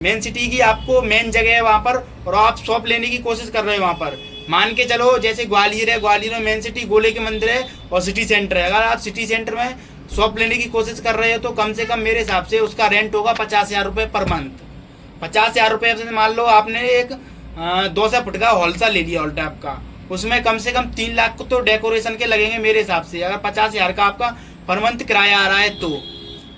Main city की आपको main जगह है वहाँ पर, और आप शॉप लेने की कोशिश कर रहे हो वहाँ पर। मान के चलो जैसे ग्वालियर है, ग्वालियर में मेन सिटी गोले के मंदिर है और सिटी सेंटर है। अगर आप सिटी सेंटर में शॉप लेने की कोशिश कर रहे हो तो कम से कम मेरे हिसाब से उसका रेंट होगा 50,000 रुपये पर मंथ। 50,000 रुपये से मान लो आपने एक 200 फुट का हॉल सा ले लिया, हॉल टाइप का, उसमें कम से कम 3 लाख तो डेकोरेशन के लगेंगे मेरे हिसाब से। अगर 50,000 का आपका पर मंथ किराया आ रहा है तो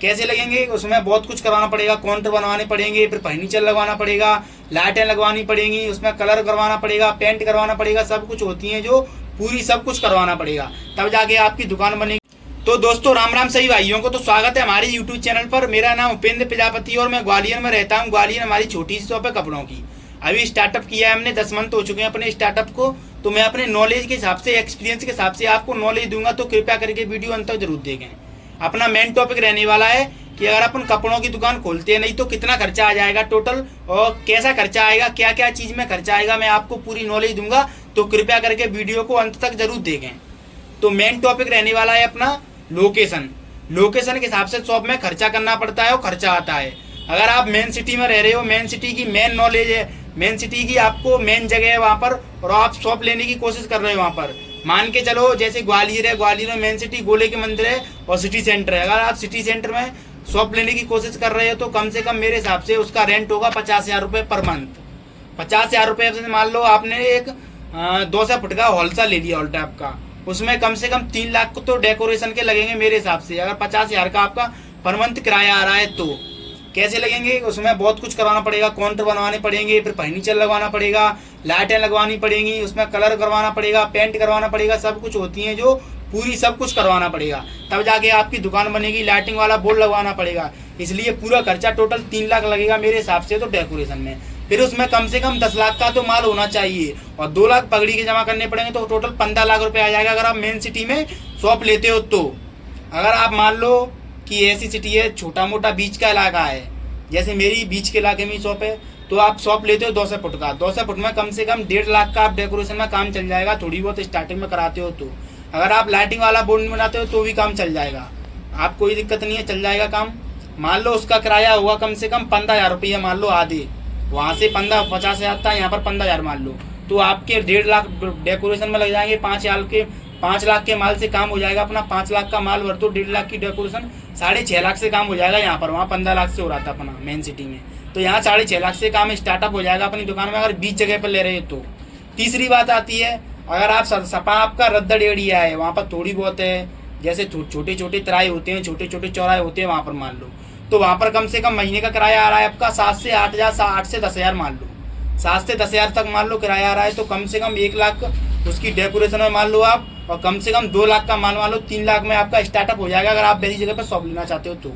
कैसे लगेंगे, उसमें बहुत कुछ करवाना पड़ेगा, काउंटर बनवाने पड़ेंगे, फिर फर्नीचर लगवाना पड़ेगा, लाइटें लगवानी पड़ेंगी, उसमें कलर करवाना पड़ेगा, पेंट करवाना पड़ेगा, सब कुछ होती है जो पूरी सब कुछ करवाना पड़ेगा, तब जाके आपकी दुकान बनेगी। तो दोस्तों राम राम सही भाइयों को तो स्वागत है हमारे यूट्यूब चैनल पर। मेरा नाम उपेंद्र प्रजापति और मैं ग्वालियर में रहता हूँ। ग्वालियर हमारी छोटी सी शॉप है कपड़ों की। अभी स्टार्टअप किया है हमने, 10 मंथ हो चुके हैं अपने स्टार्टअप को। तो मैं अपने नॉलेज के हिसाब से, एक्सपीरियंस के हिसाब से आपको नॉलेज दूंगा, तो कृपया करके वीडियो अंत तक जरूर देखें। अपना मेन टॉपिक रहने वाला है कि अगर अपन कपड़ों की दुकान खोलते हैं नहीं तो कितना खर्चा आ जाएगा टोटल, और कैसा खर्चा आएगा, क्या क्या चीज में खर्चा आएगा, मैं आपको पूरी नॉलेज दूंगा। तो कृपया करके वीडियो को अंत तक जरूर देखें। तो मेन टॉपिक रहने वाला है अपना लोकेशन। लोकेशन के हिसाब से शॉप में खर्चा करना पड़ता है और खर्चा आता है। अगर आप मेन सिटी में रह रहे हो, मेन सिटी की मेन नॉलेज है, मेन सिटी की आपको मेन जगह है वहाँ पर, और आप शॉप लेने की कोशिश कर रहे हो वहाँ पर। मान के चलो जैसे ग्वालियर है, ग्वालियर में मेन सिटी गोले के मंदिर है और सिटी सेंटर है। अगर आप सिटी सेंटर में शॉप लेने की कोशिश कर रहे हो तो कम से कम मेरे हिसाब से उसका रेंट होगा 50,000 रुपये पर मंथ। 50,000 रुपये से मान लो आपने एक 200 फुट का हॉल सा ले लिया, हॉल टाइप का, उसमें कम से कम 3 लाख तो डेकोरेशन के लगेंगे मेरे हिसाब से। अगर 50,000 का आपका पर मंथ किराया आ रहा है तो कैसे लगेंगे, उसमें बहुत कुछ करवाना पड़ेगा, काउंटर बनवाने पड़ेंगे, फिर फर्नीचर लगवाना पड़ेगा, लाइटें लगवानी पड़ेंगी, उसमें कलर करवाना पड़ेगा, पेंट करवाना पड़ेगा, सब कुछ होती है जो पूरी सब कुछ करवाना पड़ेगा, तब जाके आपकी दुकान बनेगी। लाइटिंग वाला बोर्ड लगवाना पड़ेगा, इसलिए पूरा खर्चा टोटल 3 लाख लगेगा मेरे हिसाब से तो डेकोरेशन में। फिर उसमें कम से कम 10 लाख का तो माल होना चाहिए और 2 लाख पगड़ी के जमा करने पड़ेंगे, तो टोटल 15 लाख रुपए आ जाएगा अगर आप मेन सिटी में शॉप लेते हो तो। अगर आप मान लो कि ऐसी सिटी है, छोटा मोटा बीच का इलाका है, जैसे मेरी बीच के इलाके में शॉप है, तो आप शॉप लेते हो 200 फुट का, 200 फुट में कम से कम 1.5 लाख का आप डेकोरेशन में काम चल जाएगा, थोड़ी बहुत स्टार्टिंग में कराते हो तो। अगर आप लाइटिंग वाला बोर्ड बनाते हो तो भी काम चल जाएगा, आप कोई दिक्कत नहीं है, चल जाएगा काम। मान लो उसका किराया हुआ कम से कम 15,000 रुपये, मान लो आधे, वहाँ से 50,000 था, यहाँ पर 15,000 मान लो, तो आपके 1.5 लाख डेकोरेशन में लग जाएंगे। 5 लाख के माल से काम हो जाएगा अपना। 5 लाख का माल भर तो 1.5 लाख की डेकोरेशन 6.5 लाख से काम हो जाएगा यहाँ पर। वहाँ 15 लाख से हो रहा था अपना मेन सिटी में, तो यहाँ 6.5 लाख से काम स्टार्टअप हो जाएगा अपनी दुकान में, अगर बीच जगह पर ले रहे हो तो। तीसरी बात आती है, अगर आप सपा आपका रद्दड़ एरिया है, वहाँ पर थोड़ी बहुत है, जैसे छोटे छोटे तराई होते हैं, छोटे छोटे चौराहे होते हैं, वहाँ पर मान लो, तो वहाँ पर कम से कम महीने का किराया आ रहा है आपका 7 से 8,000, 8 से 10,000 मान लो, 7 से 10,000 तक मान लो किराया आ रहा है, तो कम से कम 1 लाख उसकी डेकोरेशन में मान लो आप, और कम से कम 2 लाख का माल मान लो, 3 लाख में आपका स्टार्टअप हो जाएगा। अगर आप वैसी जगह पर शॉप लेना चाहते हो तो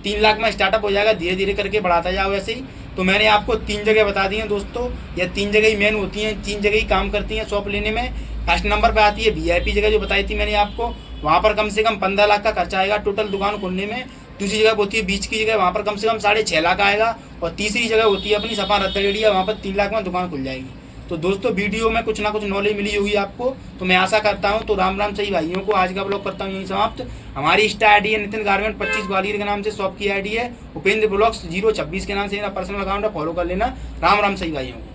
3 लाख में स्टार्टअप हो जाएगा, धीरे धीरे करके बढ़ाता जाओ वैसे ही। तो मैंने आपको 3 जगह बता दी हैं दोस्तों, या 3 जगह ही मेन होती हैं, 3 जगह ही काम करती हैं शॉप लेने में। फर्स्ट नंबर पे आती है VIP जगह, जो बताई थी मैंने आपको, वहाँ पर कम से कम 15 लाख का खर्चा आएगा टोटल दुकान खोलने में। दूसरी जगह होती है बीच की जगह, वहाँ पर कम से कम 6.5 लाख आएगा, और तीसरी जगह होती है अपनी सपा रद्दड़ एरिया, वहाँ पर 3 लाख में दुकान खुल जाएगी। तो दोस्तों वीडियो में कुछ ना कुछ नॉलेज मिली होगी आपको, तो मैं आशा करता हूँ। तो राम राम सही भाइयों को, आज का ब्लॉग करता हूँ यहीं समाप्त। हमारी इंस्टा ID है नितिन गारमेंट 25 ग्वालियर के नाम से, शॉप की ID है उपेंद्र ब्लॉग्स 026 के नाम से मेरा पर्सनल अकाउंट है, फॉलो कर लेना। राम राम सही भाइयों को।